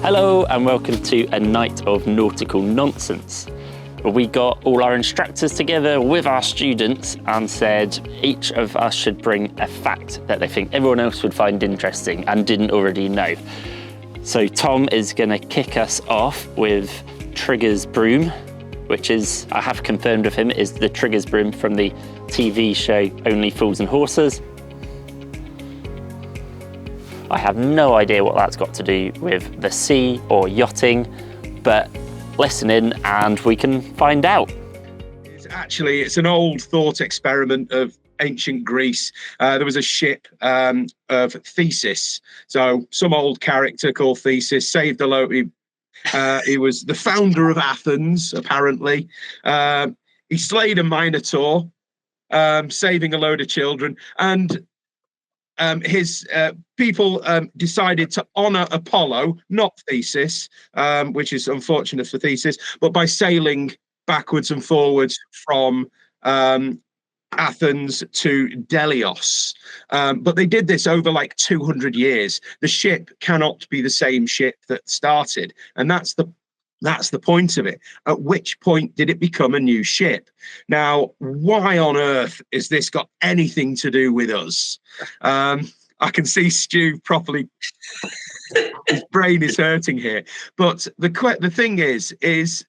Hello and welcome to a night of nautical nonsense. We got all our instructors together with our students and said each of us should bring a fact that they think everyone else would find interesting and didn't already know. So Tom is going to kick us off with Trigger's broom, which is, I have confirmed with him, is the Trigger's broom from the TV show Only Fools and Horses. I have no idea what that's got to do with the sea or yachting, but listen in and we can find out. It's an old thought experiment of ancient Greece. There was a ship of Theseus. So some old character called Theseus saved a load. He was the founder of Athens, apparently. He slayed a minotaur, saving a load of children, and his people decided to honor Apollo, not Theseus, which is unfortunate for Theseus, but by sailing backwards and forwards from Athens to Delos. But they did this over like 200 years. The ship cannot be the same ship that started, and that's the point of it. At which point did it become a new ship? Now, why on earth is this got anything to do with us? I can see Stu properly, his brain is hurting here. But the thing is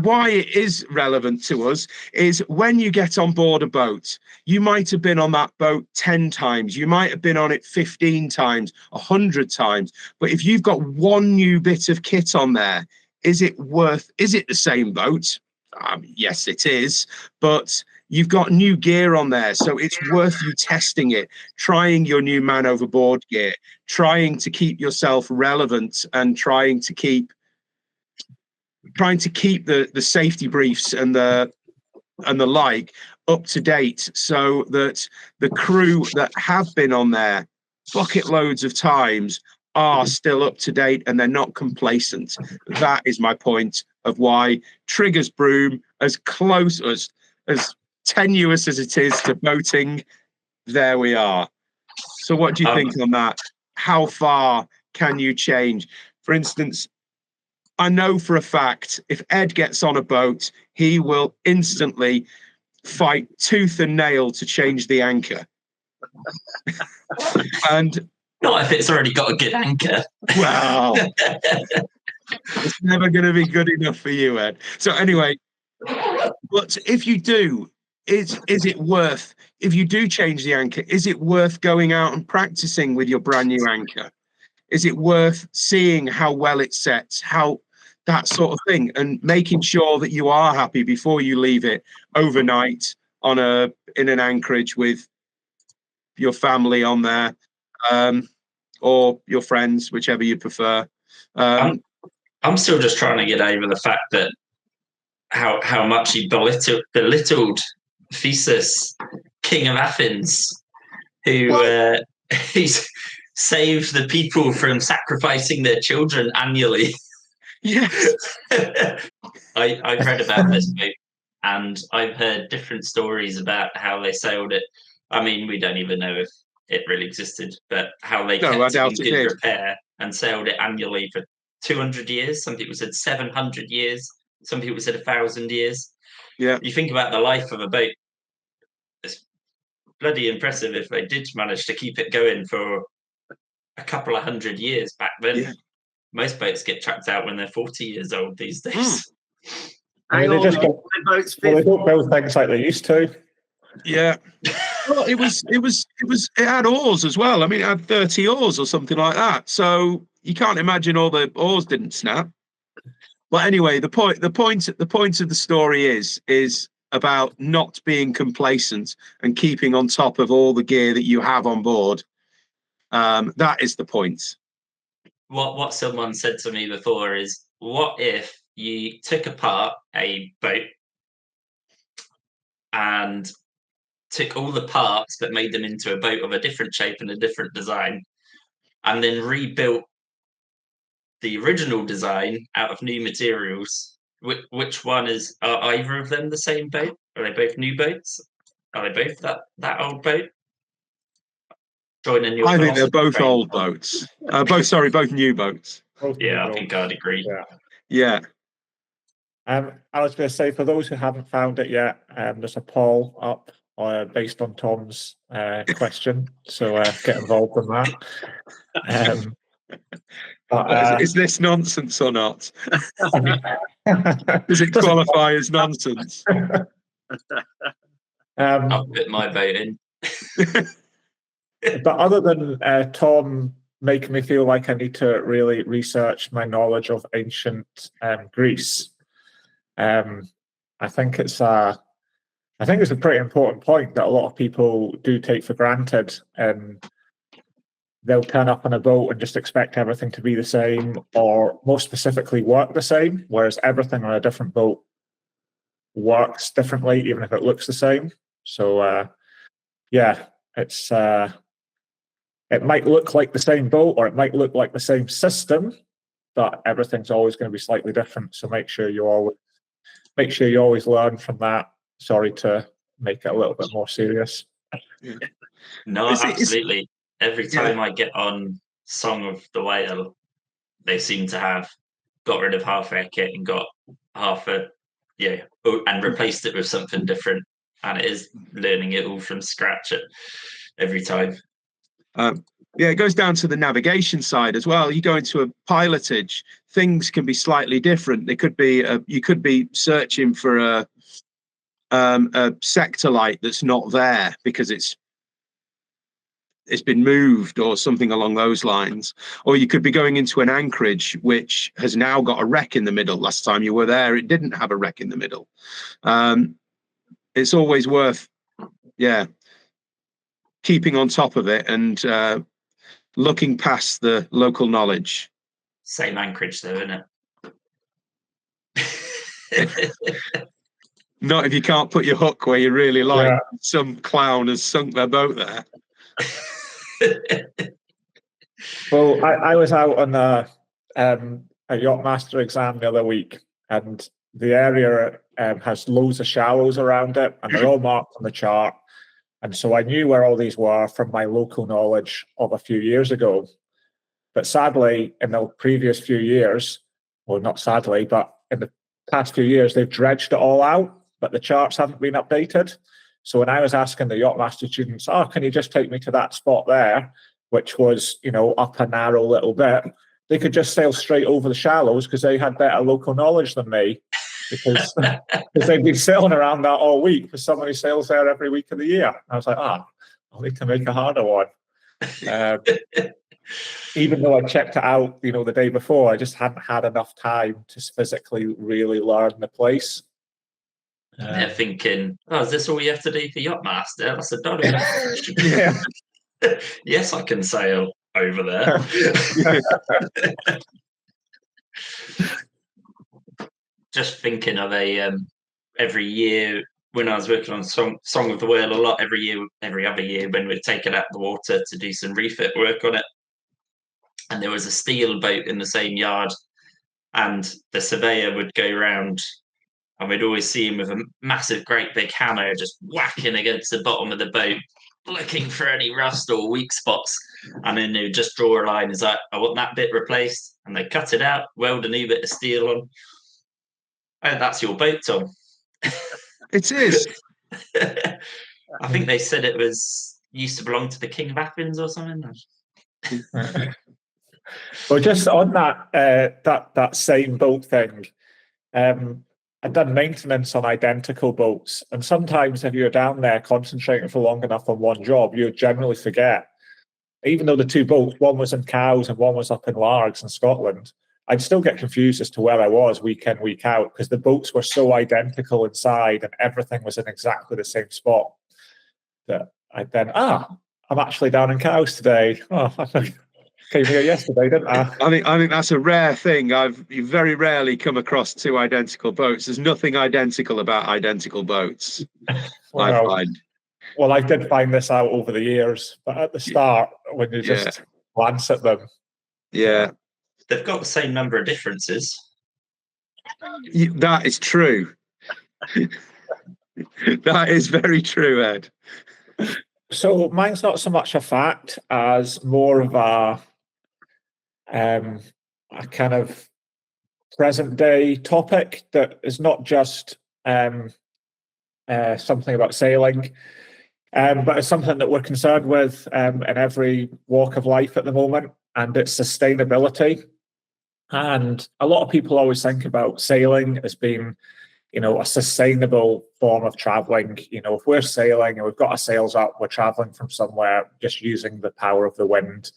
why it is relevant to us is when you get on board a boat, you might have been on that boat 10 times, you might have been on it 15 times, 100 times. But if you've got one new bit of kit on there, is it the same boat? Yes, it is, but you've got new gear on there, so it's worth you testing it, trying your new man overboard gear, trying to keep yourself relevant and trying to keep the safety briefs and the like up to date, so that the crew that have been on there bucket loads of times are still up to date and they're not complacent. That is my point of why Trigger's broom, as close as tenuous as it is to boating, there we are. So what do you think on that? How far can you change? For instance, I know for a fact if Ed gets on a boat, he will instantly fight tooth and nail to change the anchor. And not if it's already got a good anchor. Wow. It's never going to be good enough for you, Ed. So anyway, but if you do, is it worth, if you do change the anchor, is it worth going out and practicing with your brand new anchor? Is it worth seeing how well it sets, how that sort of thing, and making sure that you are happy before you leave it overnight in an anchorage with your family on there, or your friends, whichever you prefer. I'm still just trying to get over the fact that how much he belittled Theseus, king of Athens, who he's saved the people from sacrificing their children annually. Yes. I've read about this boat and I've heard different stories about how they sailed it. I mean, we don't even know if it really existed, but how they kept it in good repair and sailed it annually for 200 years. Some people said 700 years. Some people said 1,000 years. Yeah. You think about the life of a boat. It's bloody impressive if they did manage to keep it going for a couple of 100 years back then. Yeah. Most boats get chucked out when they're 40 years old these days. They don't build things like they used to. Yeah. Well, it had oars as well. I mean, it had 30 oars or something like that. So you can't imagine all the oars didn't snap. But anyway, the point of the story is about not being complacent and keeping on top of all the gear that you have on board. That is the point. What someone said to me before is, what if you took apart a boat and took all the parts but made them into a boat of a different shape and a different design, and then rebuilt the original design out of new materials? Which one is? Are either of them the same boat? Are they both new boats? Are they both that old boat? joining your I think they're both train. old boats. Both new boats. Yeah, I think I'd agree. Yeah. I was going to say, for those who haven't found it yet, there's a poll up based on Tom's question, so get involved in that. Is this nonsense or not? Does it qualify as nonsense? I'll put my vote in. But other than Tom making me feel like I need to really research my knowledge of ancient Greece, I think it's a pretty important point that a lot of people do take for granted. They'll turn up on a boat and just expect everything to be the same, or more specifically, work the same, whereas everything on a different boat works differently, even if it looks the same. So, it's it might look like the same boat, or it might look like the same system, but everything's always going to be slightly different. So make sure you always learn from that. Sorry to make it a little bit more serious. No, absolutely. Every time I get on Song of the Whale, they seem to have got rid of half their kit and got half and replaced it with something different. And it is learning it all from scratch every time. It goes down to the navigation side as well. You go into a pilotage, things can be slightly different. There could be you could be searching for a sector light that's not there because it's been moved or something along those lines, or you could be going into an anchorage which has now got a wreck in the middle. Last time you were there, it didn't have a wreck in the middle. It's always worth keeping on top of it and looking past the local knowledge. Same anchorage though, isn't it? Not if you can't put your hook where you really like. Yeah. Some clown has sunk their boat there. Well, I was out on a yachtmaster exam the other week, and the area has loads of shallows around it, and they're all marked on the chart. And so I knew where all these were from my local knowledge of a few years ago. But sadly, in the previous few years, well, not sadly, but in the past few years, they've dredged it all out, but the charts haven't been updated. So when I was asking the yachtmaster students, can you just take me to that spot there, which was, up a narrow little bit, they could just sail straight over the shallows because they had better local knowledge than me, because they'd been sailing around that all week because somebody sails there every week of the year. I was like, I'll need to make a harder one. Even though I checked it out, the day before, I just hadn't had enough time to physically really learn the place. They're thinking, is this all you have to do for yachtmaster? That's a dollar. Yeah. Yes, I can sail over there. Just thinking of every year when I was working on Song of the Whale a lot, every other year when we'd take it out the water to do some refit work on it. And there was a steel boat in the same yard, and the surveyor would go round, and we'd always see him with a massive, great big hammer just whacking against the bottom of the boat, looking for any rust or weak spots. And then they would just draw a line. He's like, I want that bit replaced. And they cut it out, weld a new bit of steel on. And that's your boat, Tom. It is. I think they said it used to belong to the King of Athens or something. Well, just on that same boat thing, I've done maintenance on identical boats, and sometimes if you're down there concentrating for long enough on one job, you generally forget. Even though the two boats, one was in Cowes and one was up in Largs in Scotland, I'd still get confused as to where I was week in, week out, because the boats were so identical inside and everything was in exactly the same spot that I'd then, I'm actually down in Cowes today. I came here yesterday, didn't I? I think that's a rare thing. You very rarely come across two identical boats. There's nothing identical about identical boats. I find. Well, I did find this out over the years, but at the start, when you just glance at them, they've got the same number of differences. That is true. That is very true, Ed. So mine's not so much a fact as more of a kind of present day topic that is not just something about sailing, but it's something that we're concerned with in every walk of life at the moment, and it's sustainability. And a lot of people always think about sailing as being, a sustainable form of traveling. If we're sailing and we've got our sails up, we're traveling from somewhere just using the power of the wind.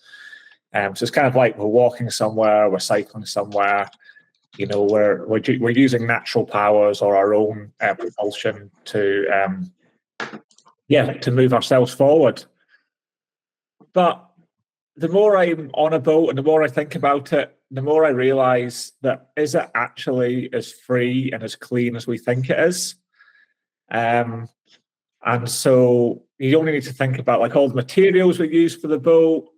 So it's kind of like we're walking somewhere, we're cycling somewhere. We're using natural powers or our own propulsion to move ourselves forward. But the more I'm on a boat and the more I think about it, the more I realise that is it actually as free and as clean as we think it is? And so you only need to think about like all the materials we use for the boat,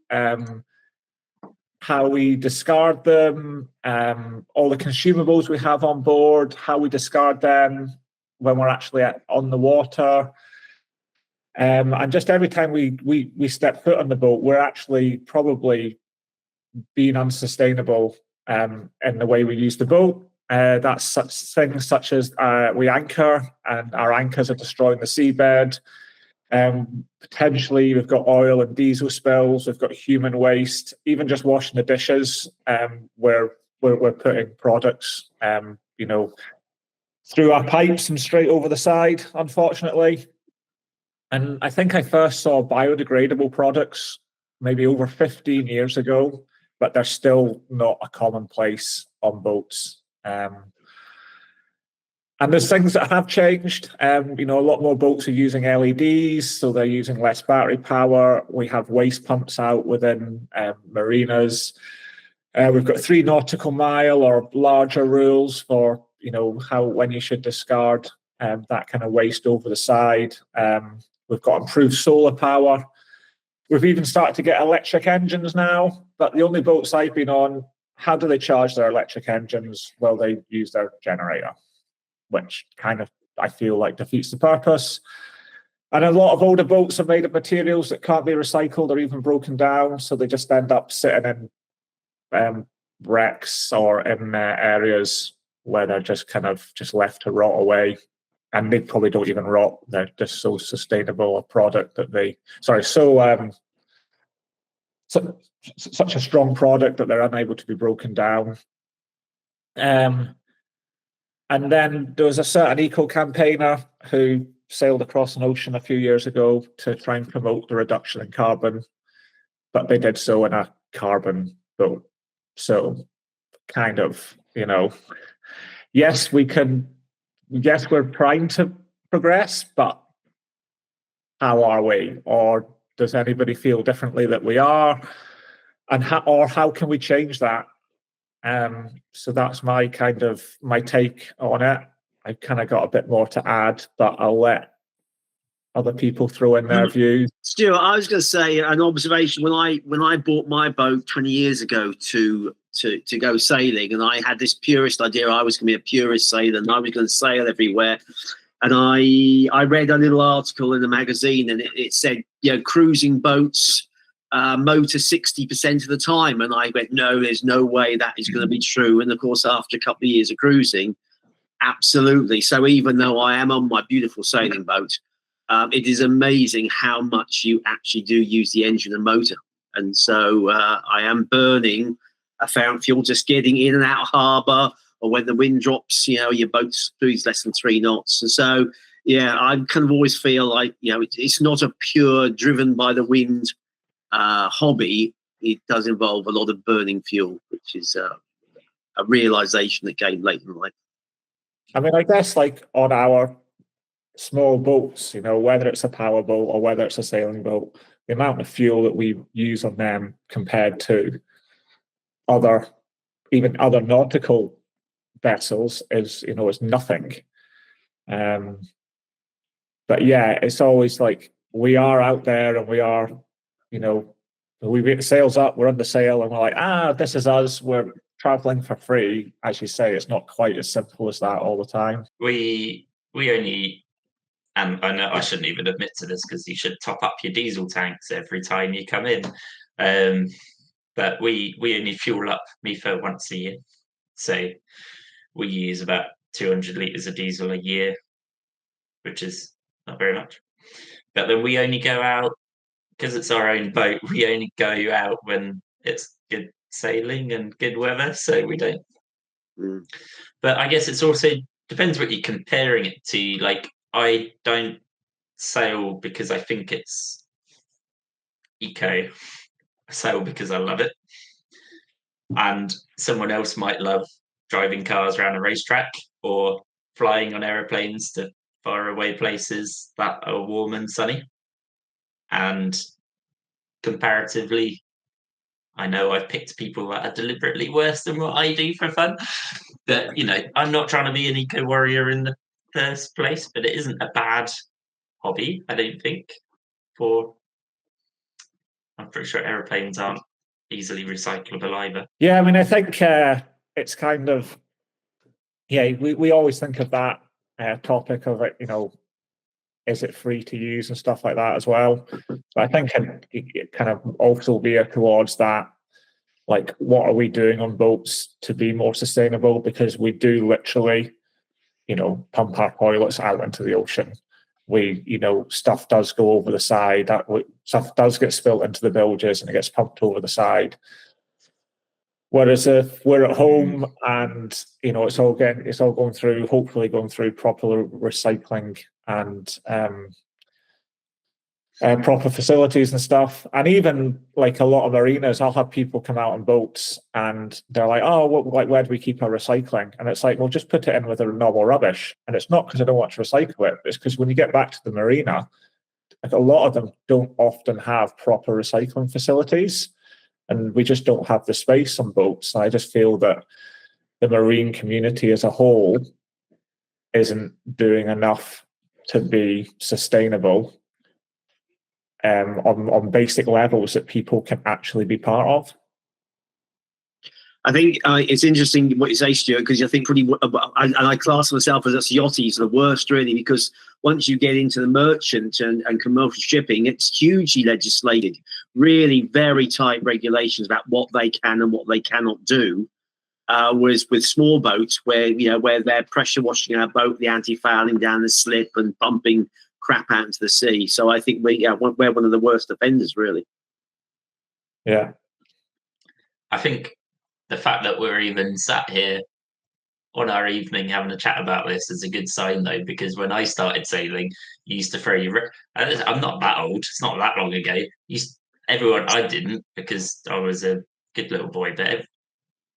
how we discard them, all the consumables we have on board, how we discard them when we're actually on the water. And just every time we step foot on the boat, we're actually probably being unsustainable in the way we use the boat. That's such things such as we anchor, and our anchors are destroying the seabed. Potentially, we've got oil and diesel spills. We've got human waste. Even just washing the dishes, where we're putting products, through our pipes and straight over the side, unfortunately. And I think I first saw biodegradable products maybe over 15 years ago, but they're still not a commonplace on boats. And there's things that have changed. A lot more boats are using LEDs, so they're using less battery power. We have waste pumps out within marinas. We've got 3 nautical mile or larger rules for, when you should discard that kind of waste over the side. We've got improved solar power. We've even started to get electric engines now, but the only boats I've been on, how do they charge their electric engines? Well, they use their generator, which kind of, I feel like, defeats the purpose. And a lot of older boats are made of materials that can't be recycled or even broken down, so they just end up sitting in wrecks or in areas where they're just left to rot away. And they probably don't even rot. They're just so sustainable a product that such a strong product that they're unable to be broken down. And then there was a certain eco-campaigner who sailed across an ocean a few years ago to try and promote the reduction in carbon, but they did so in a carbon boat. So kind of, yes, we're trying to progress, but how are we? Or does anybody feel differently that we are? And how can we change that? So that's my take on it. I kind of got a bit more to add, but I'll let other people throw in their views. Stuart, I was going to say an observation. When I bought my boat 20 years ago to go sailing, and I had this purist idea I was going to be a purist sailor and I was going to sail everywhere. And I read a little article in the magazine, and it said, cruising boats motor 60% of the time. And I went, no, there's no way that is going to be true. And of course, after a couple of years of cruising, absolutely. So even though I am on my beautiful sailing boat, it is amazing how much you actually do use the engine and motor. And so I am burning a fountain fuel just getting in and out of harbour, or when the wind drops, your boat's cruise less than 3 knots. And so, I kind of always feel like, it's not a pure driven by the wind hobby. It does involve a lot of burning fuel, which is a realisation that came late in life. I mean, I guess like on our small boats, whether it's a power boat or whether it's a sailing boat, the amount of fuel that we use on them compared to other nautical vessels is nothing. But yeah, it's always like we are out there and we are, we get the sails up, we're under sail, and we're like, this is us, we're traveling for free. As you say, it's not quite as simple as that all the time. We only and I know I shouldn't even admit to this because you should top up your diesel tanks every time you come in. But we only fuel up MEFA once a year. So we use about 200 litres of diesel a year, which is not very much. But then we only go out, because it's our own boat, we only go out when it's good sailing and good weather. So we don't. But I guess it's also depends what you're comparing it to. Like, I don't sail because I think it's eco. I sail because I love it. And someone else might love driving cars around a racetrack or flying on aeroplanes to faraway places that are warm and sunny. And comparatively, I know I've picked people that are deliberately worse than what I do for fun. But, I'm not trying to be an eco warrior in the first place, but it isn't a bad hobby, I don't think. I'm pretty sure aeroplanes aren't easily recyclable either. Yeah, I mean, I think it's kind of, we always think of that topic of it, is it free to use and stuff like that as well. But I think it kind of also veer towards that, like, what are we doing on boats to be more sustainable? Because we do literally, pump our toilets out into the ocean. We, stuff does go over the side. Stuff does get spilt into the bilges and it gets pumped over the side. Whereas if we're at home and it's all going through, hopefully going through proper recycling and proper facilities and stuff, and even like a lot of marinas, I'll have people come out on boats and they're like, "Oh, where do we keep our recycling?" And it's like, "Well, just put it in with a normal rubbish." And it's not because I don't want to recycle it; it's because when you get back to the marina, like, a lot of them don't often have proper recycling facilities. And we just don't have the space on boats. I just feel that the marine community as a whole isn't doing enough to be sustainable on basic levels that people can actually be part of. I think it's interesting what you say, Stuart, because I think I class myself as us yachties the worst, really, because once you get into the merchant and commercial shipping, it's hugely legislated, really very tight regulations about what they can and what they cannot do. Whereas with small boats, where they're pressure washing our boat, the anti-fouling down the slip and pumping crap out into the sea. So I think we're one of the worst offenders, really. Yeah, I think the fact that we're even sat here on our evening having a chat about this is a good sign, though, because when I started sailing, you used to throw your. I'm not that old; it's not that long ago. I didn't, because I was a good little boy, but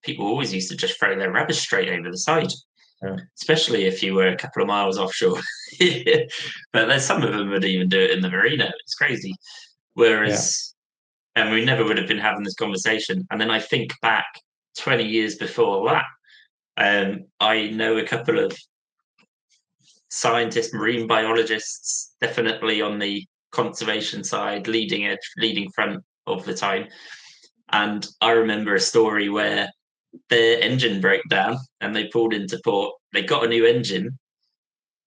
people always used to just throw their rubbish straight over the side, especially if you were a couple of miles offshore. But there's some of them would even do it in the marina. It's crazy. Whereas, and we never would have been having this conversation. And then I think back 20 years before that. I know a couple of scientists, marine biologists, definitely on the conservation side, leading front of the time. And I remember a story where their engine broke down and they pulled into port. They got a new engine,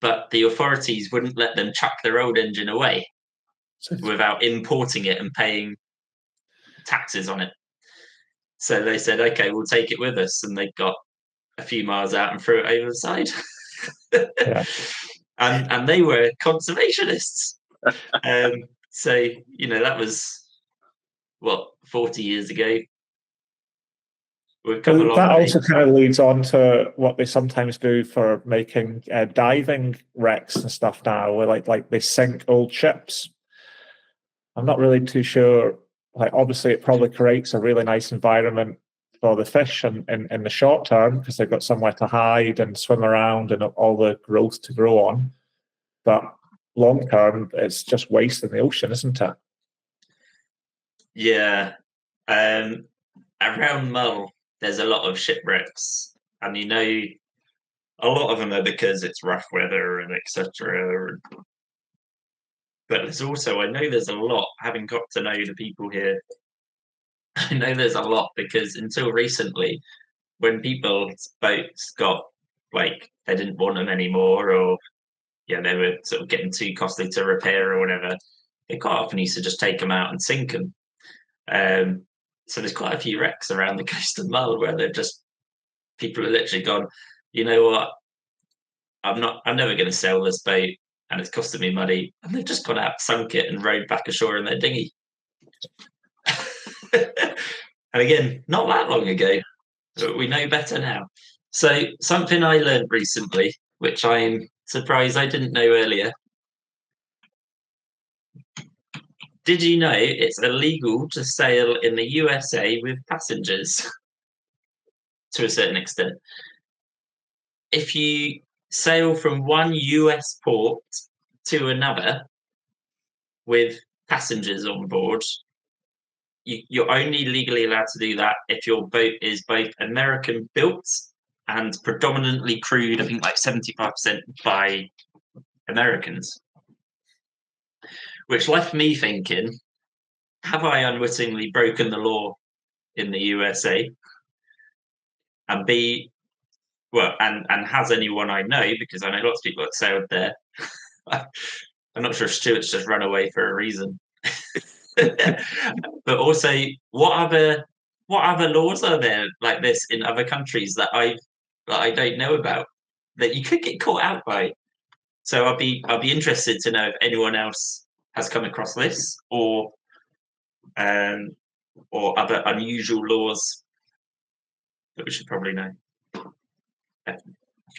but the authorities wouldn't let them chuck their old engine away without importing it and paying taxes on it. So they said, "Okay, we'll take it with us." And they got a few miles out and threw it over the side. And they were conservationists. So, that was, 40 years ago. We've come a long that way. also kind of leads on to what they sometimes do for making diving wrecks and stuff now, where like they sink old ships. I'm not really too sure. Like, obviously, it probably creates a really nice environment for the fish in the short term, because they've got somewhere to hide and swim around and all the growth to grow on. But long term, it's just waste in the ocean, isn't it? Yeah. Around Mull, there's a lot of shipwrecks, and a lot of them are because it's rough weather and etc. But there's also, I know there's a lot, having got to know the people here, I know there's a lot, because until recently, when people's boats got, they didn't want them anymore, or they were sort of getting too costly to repair or whatever, they quite often used to just take them out and sink them. So there's quite a few wrecks around the coast of Mull where people are literally gone, you know what, I'm never going to sell this boat and it's costing me money. And they've just gone out, sunk it and rowed back ashore in their dinghy. And again, not that long ago, but we know better now. So something I learned recently, which I'm surprised I didn't know earlier. Did you know it's illegal to sail in the USA with passengers to a certain extent? If you sail from one US port to another with passengers on board, you're only legally allowed to do that if your boat is both American built and predominantly crewed, I think like 75% by Americans. Which left me thinking, have I unwittingly broken the law in the USA? And B, well, and has anyone I know, because I know lots of people that sailed there. I'm not sure Stuart's just run away for a reason. But also, what other laws are there like this in other countries that I don't know about that you could get caught out by? So I'll be interested to know if anyone else has come across this or other unusual laws that we should probably know. If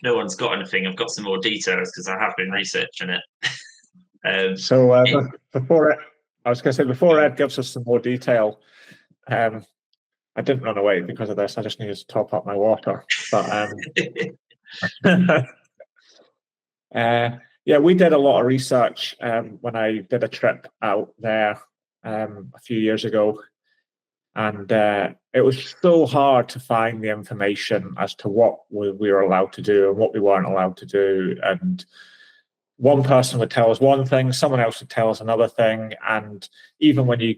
no one's got anything, I've got some more details because I have been researching it. Before Ed gives us some more detail, I didn't run away because of this. I just needed to top up my water. But we did a lot of research when I did a trip out there a few years ago, and it was so hard to find the information as to what we were allowed to do and what we weren't allowed to do. And one person would tell us one thing, someone else would tell us another thing, and even when you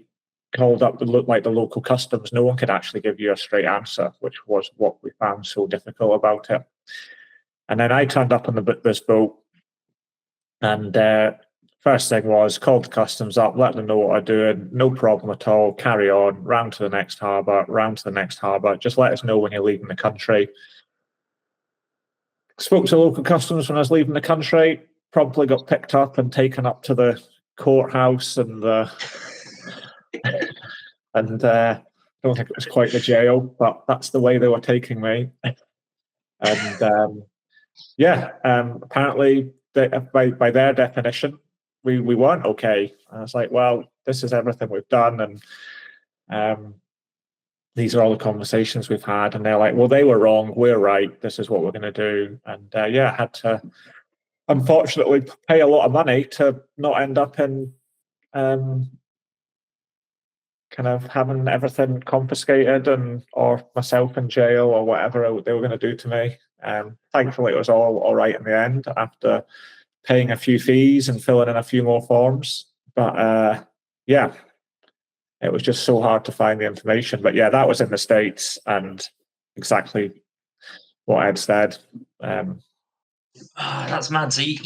called up the local customs, no one could actually give you a straight answer, which was what we found so difficult about it. And then I turned up on this boat, and first thing was called the customs up, let them know what I'm doing, no problem at all, carry on, round to the next harbour, just let us know when you're leaving the country. Spoke to local customs when I was leaving the country, promptly got picked up and taken up to the courthouse and I don't think it was quite the jail, but that's the way they were taking me. And apparently by their definition, we weren't okay. And I was like, well, this is everything we've done, and these are all the conversations we've had. And they're like, well, they were wrong, we're right, this is what we're going to do. And I had to unfortunately pay a lot of money to not end up in kind of having everything confiscated or myself in jail or whatever they were going to do to me. Thankfully, it was all right in the end after paying a few fees and filling in a few more forms. But it was just so hard to find the information. But yeah, that was in the States, and exactly what Ed said. That's mad. So you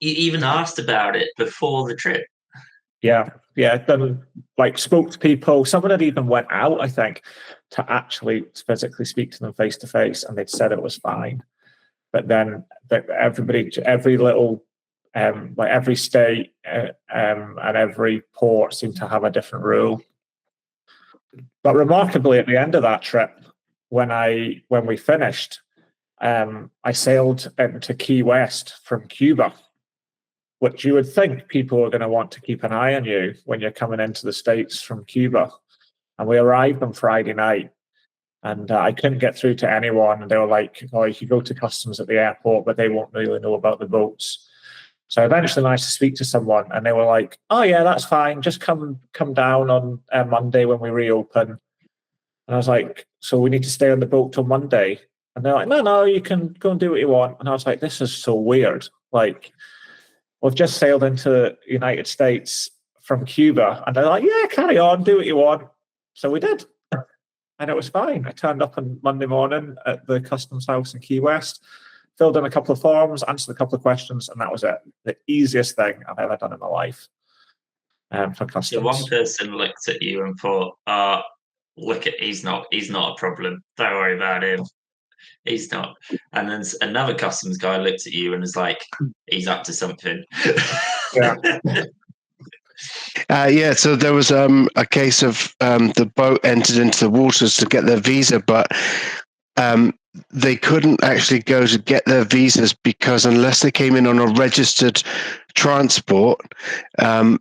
even asked about it before the trip? Yeah. Then spoke to people. Someone had even went out, I think, to actually physically speak to them face to face, and they'd said it was fine. But then every little, every state and every port seemed to have a different rule. But remarkably, at the end of that trip, when we finished, I sailed into Key West from Cuba, which you would think people are going to want to keep an eye on you when you're coming into the States from Cuba. And we arrived on Friday night, and I couldn't get through to anyone. And they were like, oh, you can go to customs at the airport, but they won't really know about the boats. So I eventually managed to speak to someone, and they were like, oh, yeah, that's fine. Just come down on Monday when we reopen. And I was like, so we need to stay on the boat till Monday? And they're like, no, you can go and do what you want. And I was like, this is so weird. We've just sailed into the United States from Cuba. And they're like, yeah, carry on, do what you want. So we did. And it was fine. I turned up on Monday morning at the customs house in Key West, filled in a couple of forms, answered a couple of questions, and that was it. The easiest thing I've ever done in my life for customs. So one person looked at you and thought, look at, he's not a problem. Don't worry about him. He's not. And then another customs guy looked at you and was like, he's up to something. Yeah. So there was a case of the boat entered into the waters to get their visa, but they couldn't actually go to get their visas because unless they came in on a registered transport,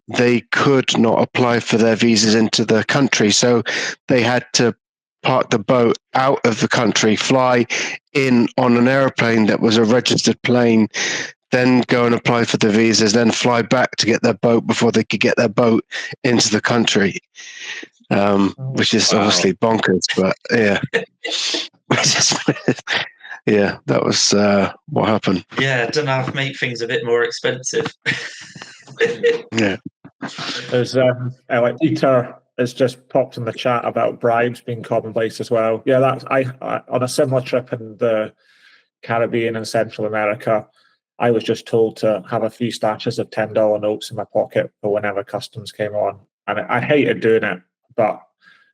they could not apply for their visas into the country. So they had to park the boat out of the country, fly in on an airplane that was a registered plane, then go and apply for the visas, then fly back to get their boat before they could get their boat into the country, which is obviously bonkers, but yeah. Yeah, that was what happened. Yeah, don't know, make things a bit more expensive. Yeah. There's like Peter has just popped in the chat about bribes being commonplace as well. Yeah, that's I on a similar trip in the Caribbean and Central America, I was just told to have a few stashes of $10 notes in my pocket for whenever customs came on, and I hated doing it. But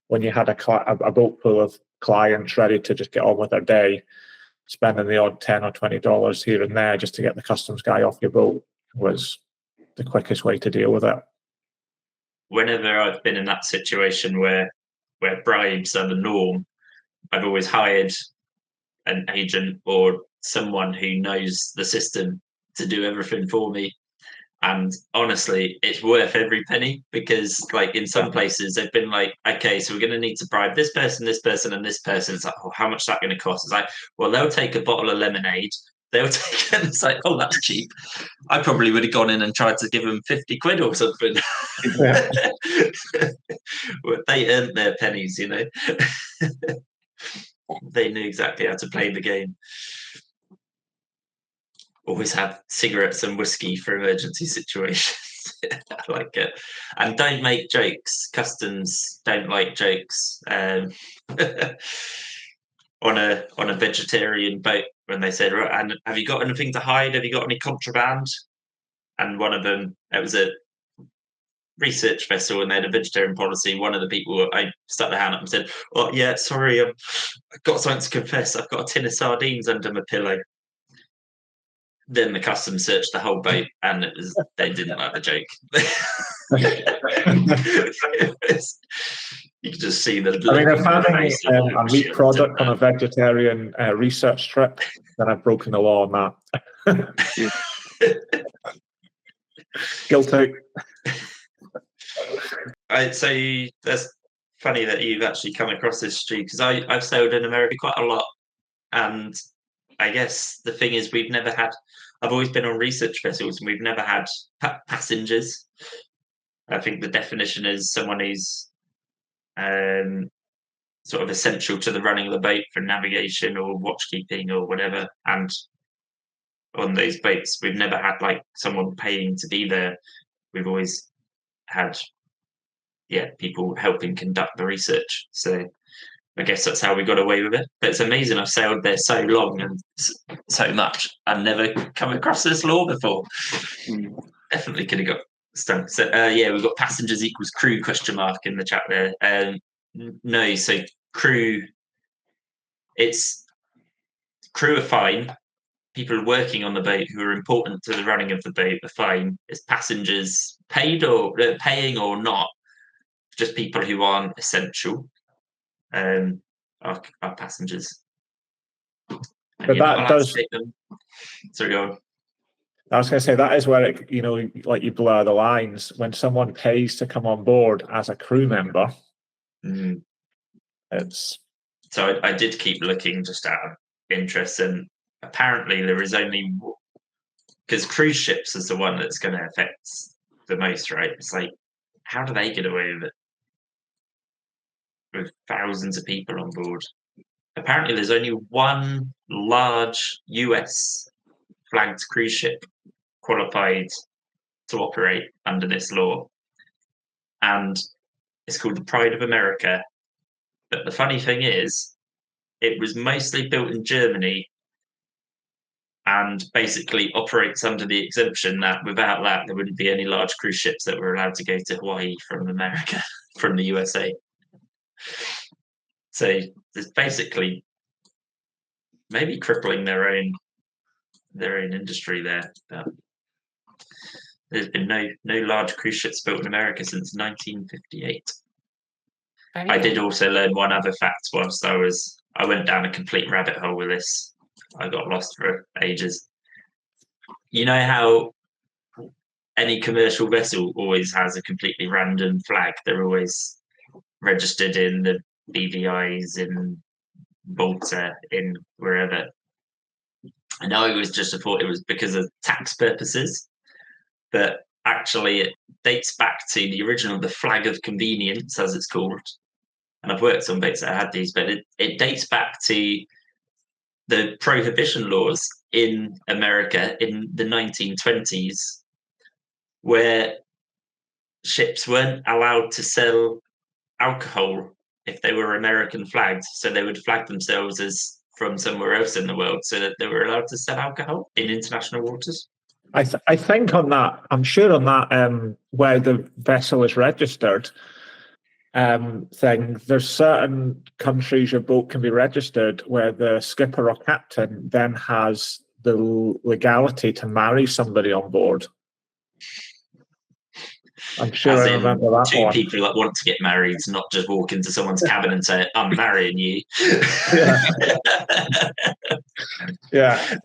when you had a boat full of clients ready to just get on with their day, spending the odd $10 or $20 here and there just to get the customs guy off your boat was the quickest way to deal with it. Whenever I've been in that situation where bribes are the norm, I've always hired an agent or someone who knows the system to do everything for me. And honestly, it's worth every penny, because like in some places they've been like, okay, so we're going to need to bribe this person, and this person. It's like, oh, how much is that going to cost? It's like, well, they'll take a bottle of lemonade. They'll take it. It's like, oh, that's cheap. I probably would have gone in and tried to give them 50 quid or something. Yeah. Well, they earned their pennies, you know. They knew exactly how to play the game. Always have cigarettes and whiskey for emergency situations. I like it. And don't make jokes. Customs don't like jokes. On a vegetarian boat, when they said, right, and have you got anything to hide? Have you got any contraband? And one of them, it was a research vessel and they had a vegetarian policy. One of the people, I stuck their hand up and said, oh yeah, sorry, I've got something to confess. I've got a tin of sardines under my pillow. Then the customs searched the whole boat, and they didn't like the joke. You can just see the. I mean, if having a meat product on a vegetarian research trip, then I've broken the law on that. Guilty. So that's funny that you've actually come across this, Stu, because I've sailed in America quite a lot, and I guess the thing is I've always been on research vessels and we've never had passengers. I think the definition is someone who's sort of essential to the running of the boat for navigation or watchkeeping or whatever. And on those boats, we've never had like someone paying to be there. We've always had, people helping conduct the research. So I guess that's how we got away with it. But it's amazing. I've sailed there so long and so much. I've never come across this law before. Definitely could have got stung. So we've got passengers equals crew ? In the chat there. No, so crew. It's crew are fine. People working on the boat who are important to the running of the boat are fine. It's passengers paying or not. Just people who aren't essential. Our passengers. But that does. Sorry, go on. I was going to say that is where it, like you blur the lines when someone pays to come on board as a crew member. It's. So I did keep looking just out of interest, and apparently there is only because cruise ships is the one that's going to affect the most, right? It's like, how do they get away with it? With thousands of people on board. Apparently there's only one large US flagged cruise ship qualified to operate under this law. And it's called the Pride of America. But the funny thing is, it was mostly built in Germany and basically operates under the exemption that without that there wouldn't be any large cruise ships that were allowed to go to Hawaii from America, from the USA. So it's basically maybe crippling their own industry there. But there's been no large cruise ships built in America since 1958. I did also learn one other fact whilst I went down a complete rabbit hole with this. I got lost for ages. You know how any commercial vessel always has a completely random flag? They're always registered in the BVIs, in Malta, in wherever. And I always just thought it was because of tax purposes, but actually it dates back to the original, the flag of convenience, as it's called. And I've worked on boats that had these, but it dates back to the prohibition laws in America in the 1920s, where ships weren't allowed to sell alcohol if they were American flagged. So they would flag themselves as from somewhere else in the world so that they were allowed to sell alcohol in international waters. I think on that, I'm sure on that, where the vessel is registered, thing, there's certain countries your boat can be registered where the skipper or captain then has the legality to marry somebody on board. I'm sure I remember that two one. People that want to get married, not just walk into someone's cabin and say, "I'm marrying you." Yeah.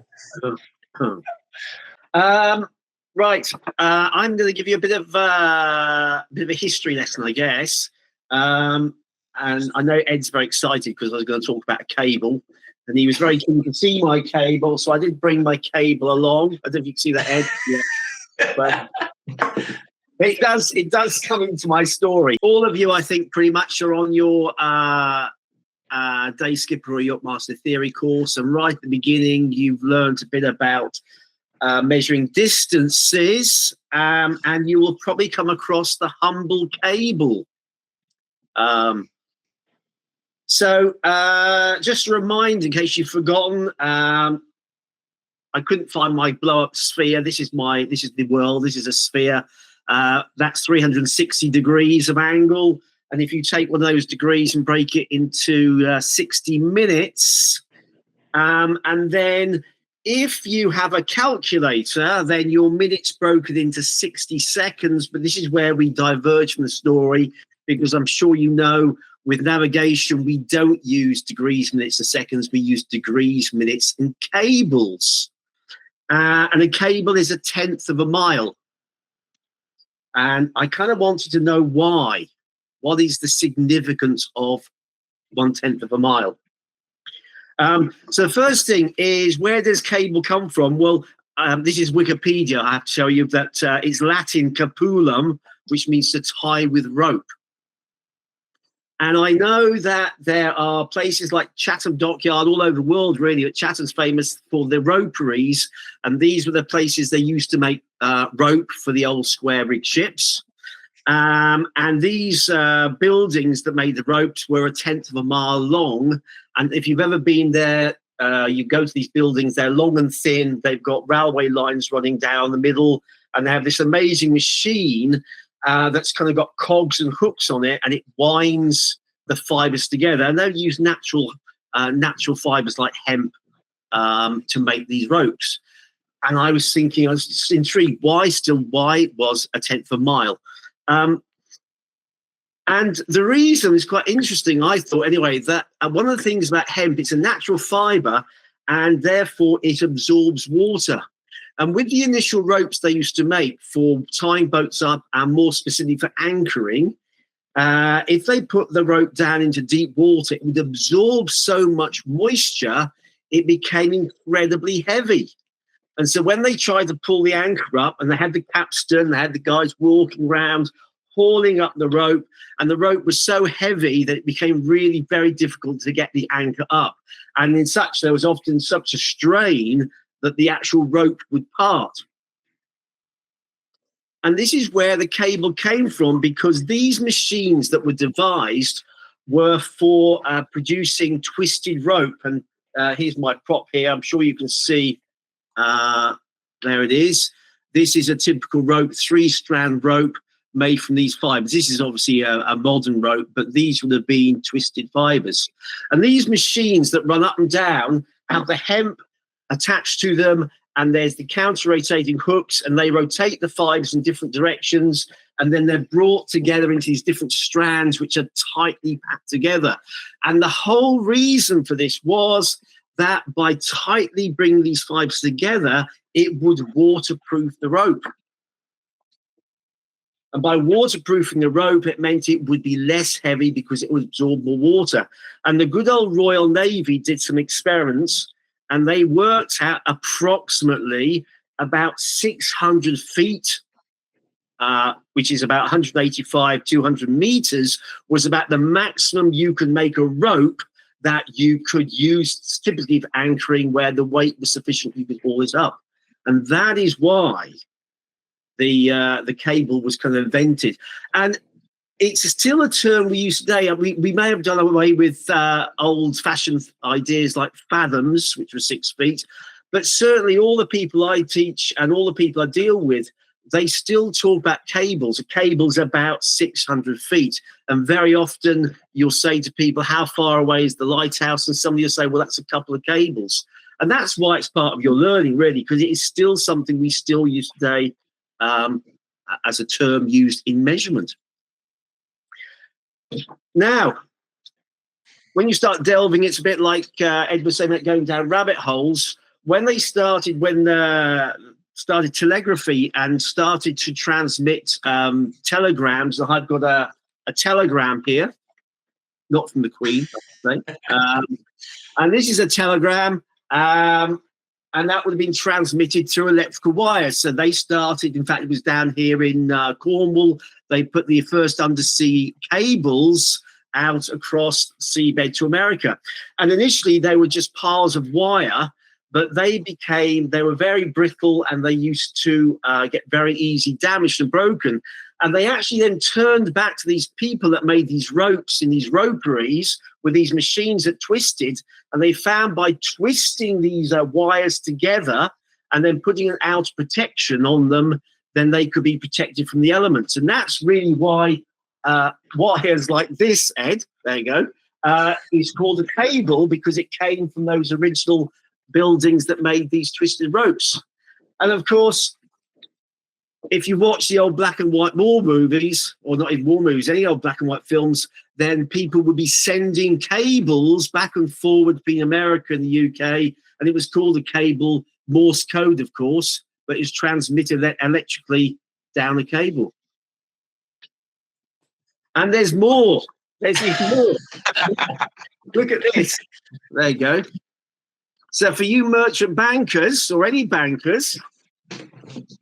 Right. I'm going to give you a bit of a history lesson, I guess. And I know Ed's very excited because I was going to talk about a cable, and he was very keen to see my cable, so I did bring my cable along. I don't know if you can see that, Ed. Yeah. But it does come into my story. All of you, I think, pretty much are on your day skipper or yachtmaster theory course, and right at the beginning, you've learned a bit about measuring distances, and you will probably come across the humble cable. So just a reminder, in case you've forgotten, I couldn't find my blow-up sphere. This is the world. This is a sphere. That's 360 degrees of angle. And if you take one of those degrees and break it into 60 minutes, and then if you have a calculator, then your minutes broken into 60 seconds. But this is where we diverge from the story, because I'm sure you know, with navigation, we don't use degrees, minutes, and seconds. We use degrees, minutes, and cables. And a cable is 1/10 of a mile. And I kind of wanted to know why. What is the significance of 1/10 of a mile? So the first thing is, where does cable come from? Well, this is Wikipedia. I have to show you that it's Latin capulum, which means to tie with rope. And I know that there are places like Chatham Dockyard all over the world, really. But Chatham's famous for the roperies, and these were the places they used to make rope for the old square rig ships. And these buildings that made the ropes were 1/10 of a mile long. And if you've ever been there, you go to these buildings, they're long and thin. They've got railway lines running down the middle, and they have this amazing machine that's kind of got cogs and hooks on it, and it winds the fibers together. And they use natural fibers like hemp to make these ropes. And I was thinking, I was just intrigued, why it was 1/10 of a mile. And the reason is quite interesting, I thought, anyway, that one of the things about hemp, it's a natural fiber, and therefore it absorbs water. And with the initial ropes they used to make for tying boats up, and more specifically for anchoring, if they put the rope down into deep water, it would absorb so much moisture, it became incredibly heavy. And so when they tried to pull the anchor up, and they had the capstan, they had the guys walking around, hauling up the rope, and the rope was so heavy that it became really very difficult to get the anchor up. And in such, there was often such a strain that the actual rope would part. And this is where the cable came from, because these machines that were devised were for producing twisted rope. And here's my prop here. I'm sure you can see There it is. This is a typical rope, 3-strand rope made from these fibers. This is obviously a modern rope, but these would have been twisted fibers. And these machines that run up and down have the hemp attached to them, and there's the counter-rotating hooks, and they rotate the fibers in different directions, and then they're brought together into these different strands, which are tightly packed together. And the whole reason for this was that by tightly bringing these fibers together, it would waterproof the rope. And by waterproofing the rope, it meant it would be less heavy because it would absorb more water. And the good old Royal Navy did some experiments, and they worked out approximately about 600 feet, which is about 185, 200 meters, was about the maximum you could make a rope that you could use typically for anchoring, where the weight was sufficient, you could haul it up. And that is why the cable was kind of invented. And it's still a term we use today. We may have done away with old-fashioned ideas like fathoms, which were 6 feet, but certainly all the people I teach and all the people I deal with, they still talk about cables. A cable's about 600 feet. And very often you'll say to people, how far away is the lighthouse? And somebody will say, well, that's a couple of cables. And that's why it's part of your learning, really, because it is still something we still use today as a term used in measurement. Now, when you start delving, it's a bit like Ed was saying, going down rabbit holes. When they started, started telegraphy and started to transmit telegrams, I've got a telegram here, not from the Queen, and this is a telegram, and that would have been transmitted through electrical wires. So they started, in fact, it was down here in Cornwall, they put the first undersea cables out across the seabed to America. And initially they were just piles of wire, but they were very brittle, and they used to get very easy damaged and broken. And they actually then turned back to these people that made these ropes in these roperies with these machines that twisted. And they found by twisting these wires together and then putting an outer protection on them, then they could be protected from the elements. And that's really why wires like this, Ed, there you go, is called a cable, because it came from those original buildings that made these twisted ropes. And of course, if you watch the old black and white war movies, or not even war movies, any old black and white films, then people would be sending cables back and forward between America and the UK, and it was called a cable, Morse code, of course, but it's transmitted electrically down a cable. And there's more. There's even more. Look at this. There you go. So for you merchant bankers, or any bankers,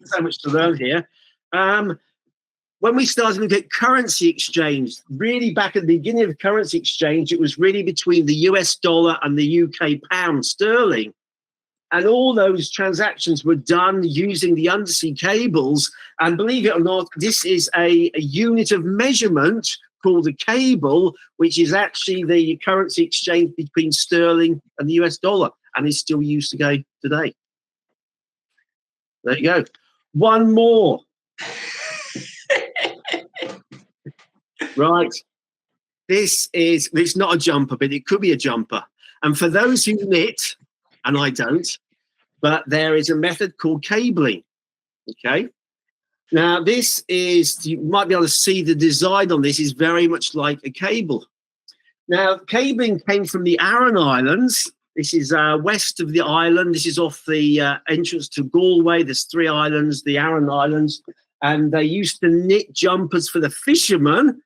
so much to learn here. When we started looking at currency exchange, really back at the beginning of currency exchange, it was really between the US dollar and the UK pound sterling. And all those transactions were done using the undersea cables. And believe it or not, this is a unit of measurement called a cable, which is actually the currency exchange between sterling and the US dollar, and is still used today. There you go. One more. Right. It's not a jumper, but it could be a jumper. And for those who knit, and I don't, but there is a method called cabling. Okay. Now, this is, you might be able to see the design on this is very much like a cable. Now, cabling came from the Aran Islands. This is west of the island. This is off the entrance to Galway. There's 3 islands, the Aran Islands. And they used to knit jumpers for the fishermen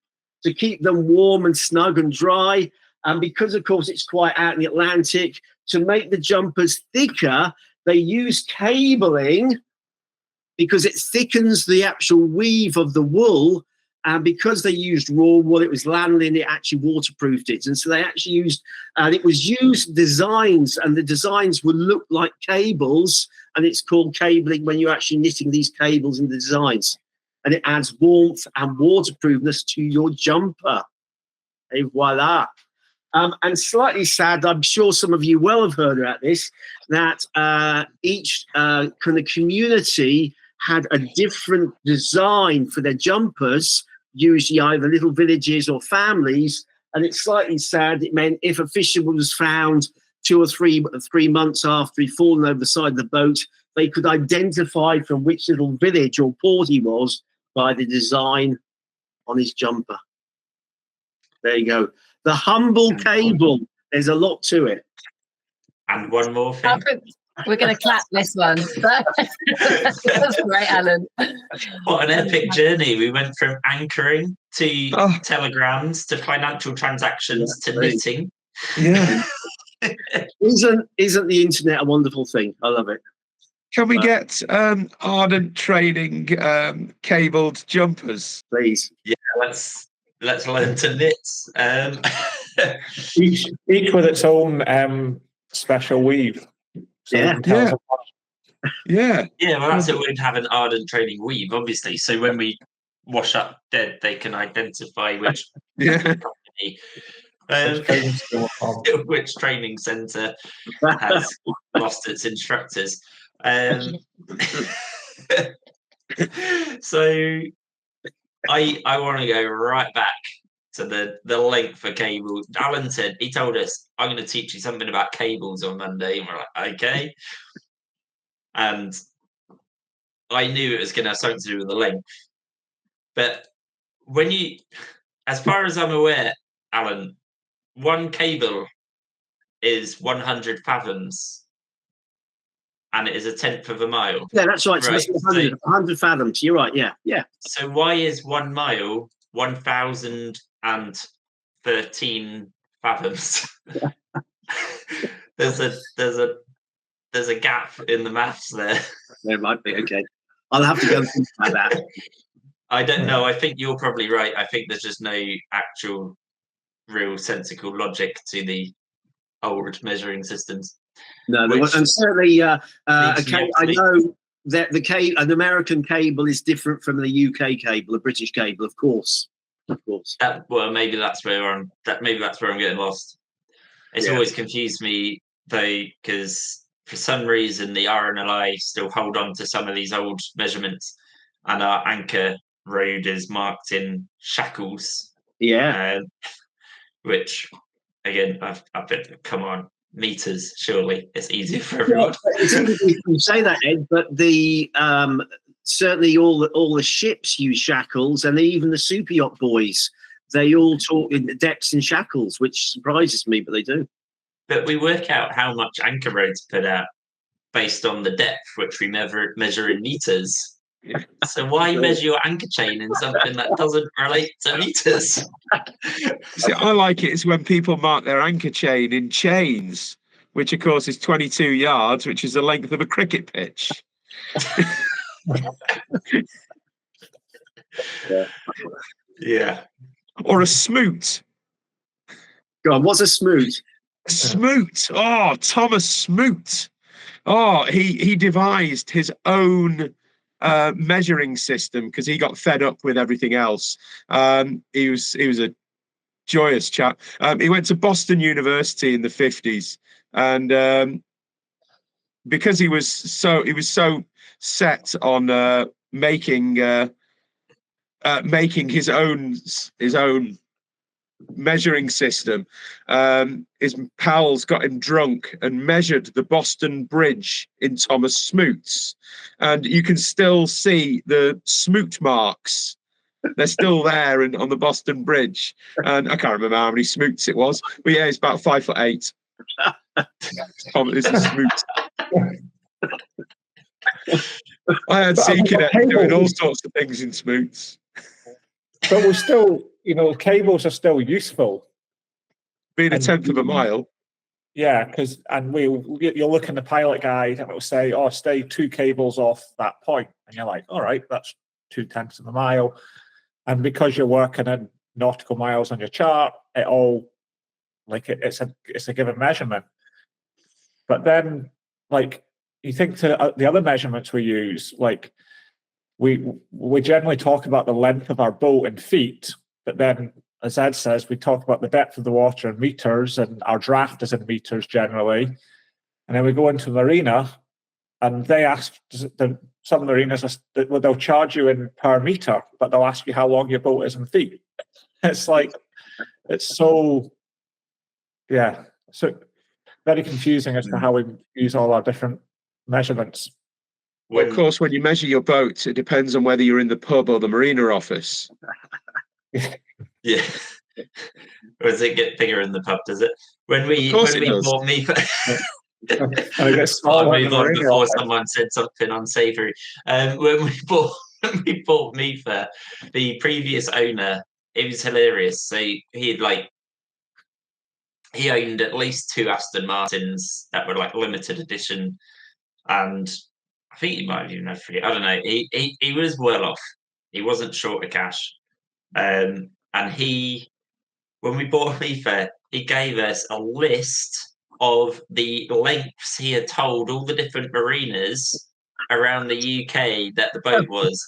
to keep them warm and snug and dry. And because, of course, it's quite out in the Atlantic, to make the jumpers thicker, they use cabling because it thickens the actual weave of the wool. And because they used raw wool, it was lanolin, it actually waterproofed it. And so they actually used, and it was used designs, and the designs would look like cables. And it's called cabling when you're actually knitting these cables in the designs. And it adds warmth and waterproofness to your jumper. Et voila. And slightly sad, I'm sure some of you will have heard about this, that each kind of community had a different design for their jumpers, usually either little villages or families. And it's slightly sad. It meant if a fisherman was found 2 or 3 months after he'd fallen over the side of the boat, they could identify from which little village or port he was by the design on his jumper. There you go. The humble cable. There's a lot to it. And one more thing. We're going to clap this one. That's great, Alan. What an epic journey. We went from anchoring to telegrams to financial transactions to knitting. Yeah. Isn't the internet a wonderful thing? I love it. Can we get Ardent Training cabled jumpers, please? Yeah, let's learn to knit. Each with its own special weave. So yeah. Well, that's it. We'd have an Ardent Training weave, obviously. So when we wash up dead, they can identify which company, which training centre has lost its instructors. So I want to go right back to the length for cable. Alan said, he told us, I'm going to teach you something about cables on Monday. And we're like, okay. And I knew it was going to have something to do with the length. But when as far as I'm aware, Alan, one cable is 100 fathoms. And it is 1/10 of a mile. Yeah, that's right. So it's 100 fathoms. You're right. Yeah. So why is 1 mile 1,013 fathoms? There's a gap in the maths there. There might be. Okay, I'll have to go and think about that. I don't know. I think you're probably right. I think there's just no actual, real sensical logic to the old measuring systems. No, and certainly, I know that an American cable is different from the UK cable, a British cable, of course. Well, maybe that's where I'm getting lost. It's always confused me though, because for some reason the RNLI still hold on to some of these old measurements, and our anchor road is marked in shackles. Yeah, which again, I've been, come on. Meters, surely it's easier for everyone. You say that, Ed, but the certainly all the ships use shackles, and even the super yacht boys, they all talk in depths and shackles, which surprises me, but they do. But we work out how much anchor roads put out based on the depth, which we measure in meters. So why measure your anchor chain in something that doesn't relate to meters? See, I like it is when people mark their anchor chain in chains, which of course is 22 yards, which is the length of a cricket pitch. Yeah. Or a smoot. Go on, what's a smoot? Smoot. Oh, Thomas Smoot. Oh, he devised his own measuring system because he got fed up with everything else. He was a joyous chap. He went to Boston University in the 50s, and because he was so set on making his own measuring system, his pals got him drunk and measured the Boston Bridge in Thomas Smoot's, and you can still see the Smoot marks. They're still there on the Boston Bridge, and I can't remember how many Smoots it was, but yeah, it's about 5'8". Thomas is a Smoot. I had Seeking doing all sorts of things in Smoots. But we're still, cables are still useful. Being 1/10 of a mile. Yeah, because you'll look in the pilot guide and it'll say, stay 2 cables off that point. And you're like, all right, that's 2/10 of a mile. And because you're working in nautical miles on your chart, it's a given measurement. But then, you think to the other measurements we use, we generally talk about the length of our boat in feet, but then as Ed says, we talk about the depth of the water in meters, and our draft is in meters generally. And then we go into the marina, and they ask, some marinas, they'll charge you in per meter, but they'll ask you how long your boat is in feet. It's like, it's so, yeah, so very confusing as to how we use all our different measurements. Well, of course, when you measure your boat, it depends on whether you're in the pub or the marina office. Yeah. Or does it get bigger in the pub, does it? When we bought Mifa, before someone said something unsavory. When we bought Mifa, the previous owner, it was hilarious. So he owned at least 2 Aston Martins that were like limited edition, and I think he might have even had 3. I don't know. He was well off. He wasn't short of cash. And when we bought Mifa, he gave us a list of the lengths he had told all the different marinas around the UK that the boat was.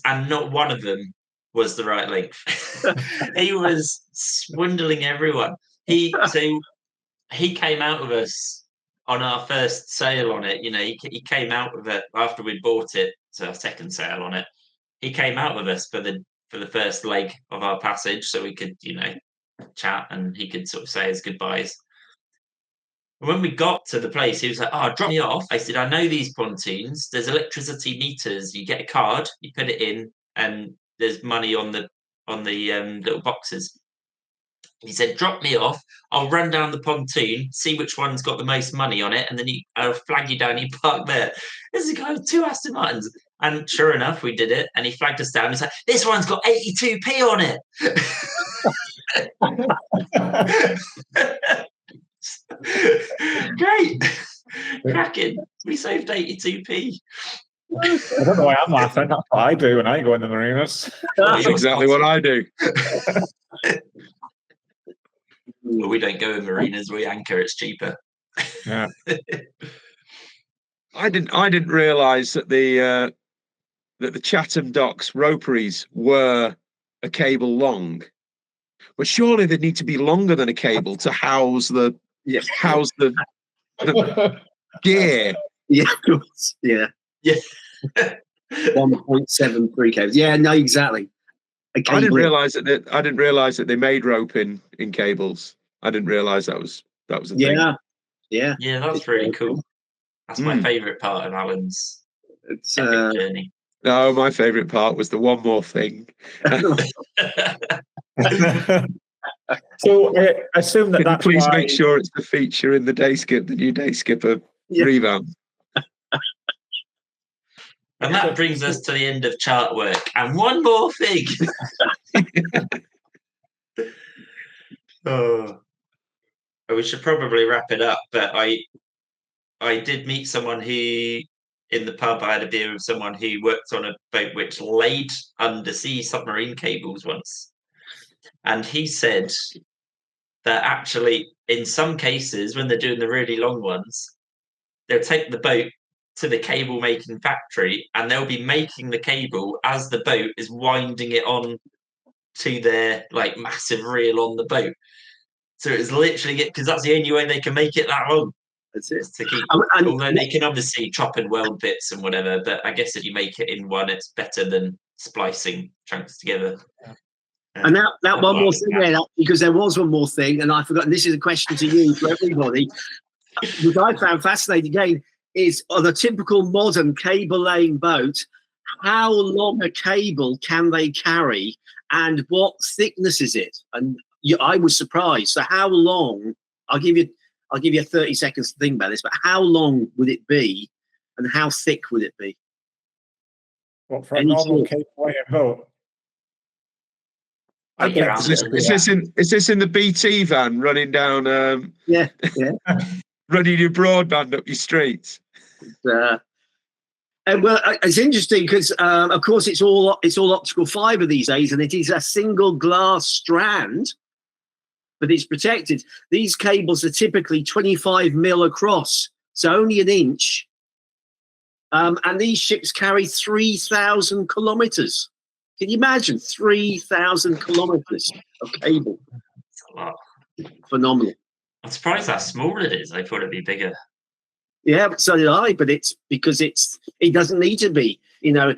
And not one of them was the right length. He was swindling everyone. He came out with us on our first sail on it. He came out with it after we'd bought it, so our second sail on it. He came out with us for the first leg of our passage, so we could, chat, and he could sort of say his goodbyes. When we got to the place, he was like, "Oh, drop me off." I said, "I know these pontoons. There's electricity meters. You get a card, you put it in, and there's money on the little boxes." He said, "Drop me off. I'll run down the pontoon, see which one's got the most money on it, and then I'll flag you down. You park there." There's a guy with 2 Aston Martins. And sure enough, we did it. And he flagged us down. He's like, "This one's got 82p on it." Great. Cracking. We saved 82p. I don't know why I'm laughing. That's what I do when I go in the marinas. That's exactly what I do. Well, we don't go in marinas. We anchor. It's cheaper. Yeah. I didn't realise that the Chatham Docks roperies were a cable long, but surely they need to be longer than a cable to house the gear. Yeah, of course. Yeah. 1.73 cables. Yeah, no, exactly. I didn't realise that they made rope in cables. I didn't realise that was a thing. Yeah, that's really cool. That's my favourite part of Alan's journey. No, my favourite part was the one more thing. So I assume that's please make sure it's the feature in the new day skipper revamp. And that brings us to the end of chart work. And one more thing. We should probably wrap it up, but I did meet someone who, in the pub, I had a beer with someone who worked on a boat which laid undersea submarine cables once. And he said that actually, in some cases, when they're doing the really long ones, they'll take the boat to the cable making factory and they'll be making the cable as the boat is winding it on to their massive reel on the boat. So it's literally because that's the only way they can make it that long. That's it. To keep, although they can obviously chop and weld bits and whatever, but I guess if you make it in one, it's better than splicing chunks together. And that one more thing there, because there was one more thing, and I forgot. And this is a question to you, to everybody, which I found fascinating. Again, is on a typical modern cable-laying boat, how long a cable can they carry, and what thickness is it? And I was surprised. So how long? I'll give you 30 seconds to think about this. But how long would it be, and how thick would it be? What, for a normal cable-laying boat? Is this in the BT van running down? Running your broadband up your streets. Well, it's interesting because, of course, it's all optical fibre these days, and it is a single glass strand, but it's protected. These cables are typically 25 mil across, so only an inch. And these ships carry 3,000 kilometres Can you imagine 3,000 kilometres of cable? That's a lot. Phenomenal. I'm surprised how small it is. I thought it'd be bigger. Yeah, so did I, but it's because it doesn't need to be. You know,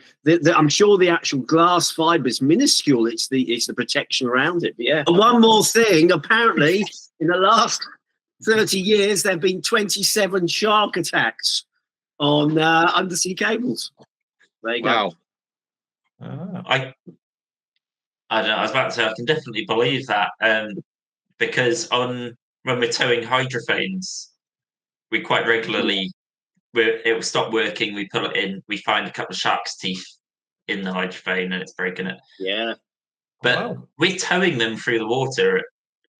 I'm sure the actual glass fibre is minuscule. It's the protection around it. But yeah. And one more thing, apparently, in the last 30 years, there have been 27 shark attacks on undersea cables. There you go. Ah. I don't know. I was about to say I can definitely believe that because when we're towing hydrophones, we quite regularly it will stop working. We pull it in. We find a couple of shark's teeth in the hydrophone, and it's breaking it. Yeah, but we're towing them through the water at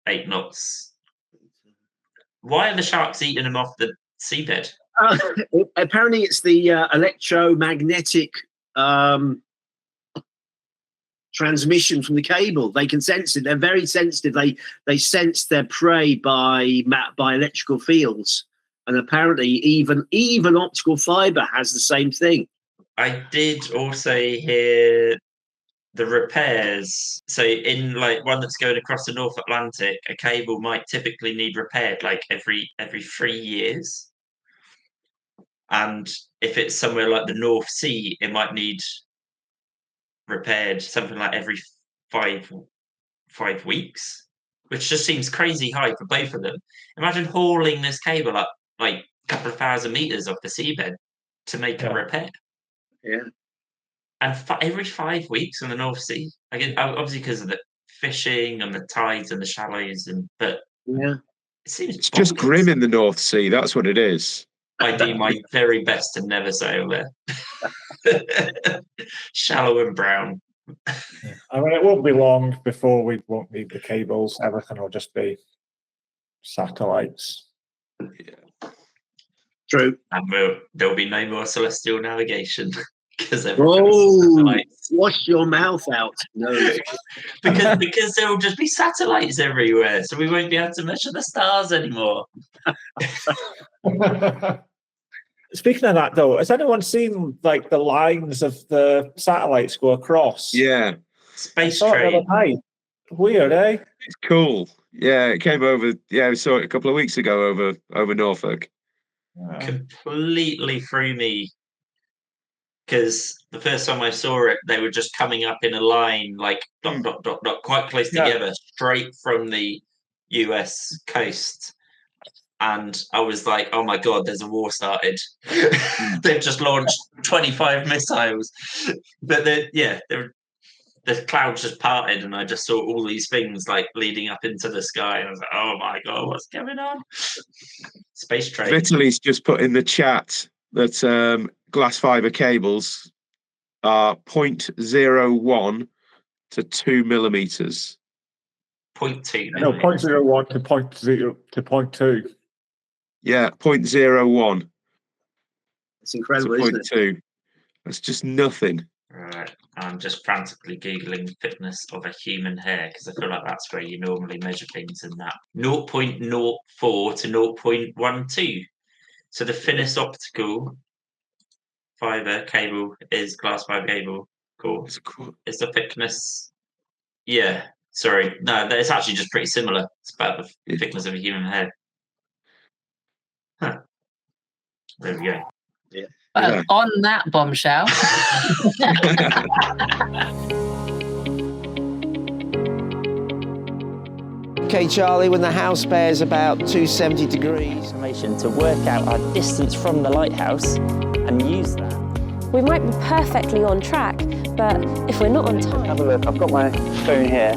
8 knots. Why are the sharks eating them off the seabed? Apparently, it's the electromagnetic transmission from the cable. They can sense it. They're very sensitive. They sense their prey by electrical fields, and apparently even optical fibre has the same thing. I did also hear the repairs. So in like one that's going across the North Atlantic, a cable might typically need repaired like every 3 years. And if it's somewhere like the North Sea, it might need repaired something like every 5 weeks, which just seems crazy high for both of them. Imagine hauling this cable up like a couple of 1,000 meters off the seabed to make a repair. Yeah. And every 5 weeks in the North Sea, again, obviously because of the fishing and the tides and the shallows, but yeah, it seems it's just grim in the North Sea. That's what it is. I do my very best to never sail there. Shallow and brown. I mean, it won't be long before we won't need the cables. Everything will just be satellites. Yeah. True. And there'll be no more celestial navigation because wash your mouth out. No, because there will just be satellites everywhere, so we won't be able to measure the stars anymore. Speaking of that, though, has anyone seen like the lines of the satellites go across? Yeah, space train. Weird, eh? It's cool. Yeah, it came over. Yeah, we saw it a couple of weeks ago over Norfolk. Completely threw me because the first time I saw it, they were just coming up in a line, like dot dot dot dot, quite close together, straight from the US coast. And I was like, oh my God, there's a war started. They've just launched 25 missiles. But the clouds just parted and I just saw all these things like leading up into the sky. And I was like, oh my God, what's going on? Space train. Vitaly's just put in the chat that glass fibre cables are 0.01 to 2 millimeters. 0.2. No, 0.01 to 0.2. Yeah, 0.01. It's incredible, isn't it? 0.2. That's just nothing. Right. I'm just frantically Googling thickness of a human hair because I feel like that's where you normally measure things in that. 0.04 to 0.12. So the thinnest optical fibre cable is glass fibre cable. Cool. Is the thickness... Yeah. Sorry. No, it's actually just pretty similar. It's about the thickness of a human head. Huh. There we go. Yeah. Well, on that bombshell. Okay, Charlie, when the house bears about 270 degrees. Information to work out our distance from the lighthouse and use that. We might be perfectly on track, but if we're not on time... Have a look, I've got my phone here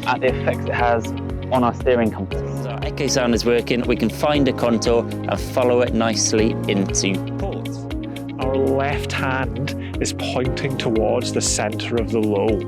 at the effects it has on our steering compass. Our echo sound is working, we can find a contour and follow it nicely into port. Our left hand is pointing towards the centre of the low.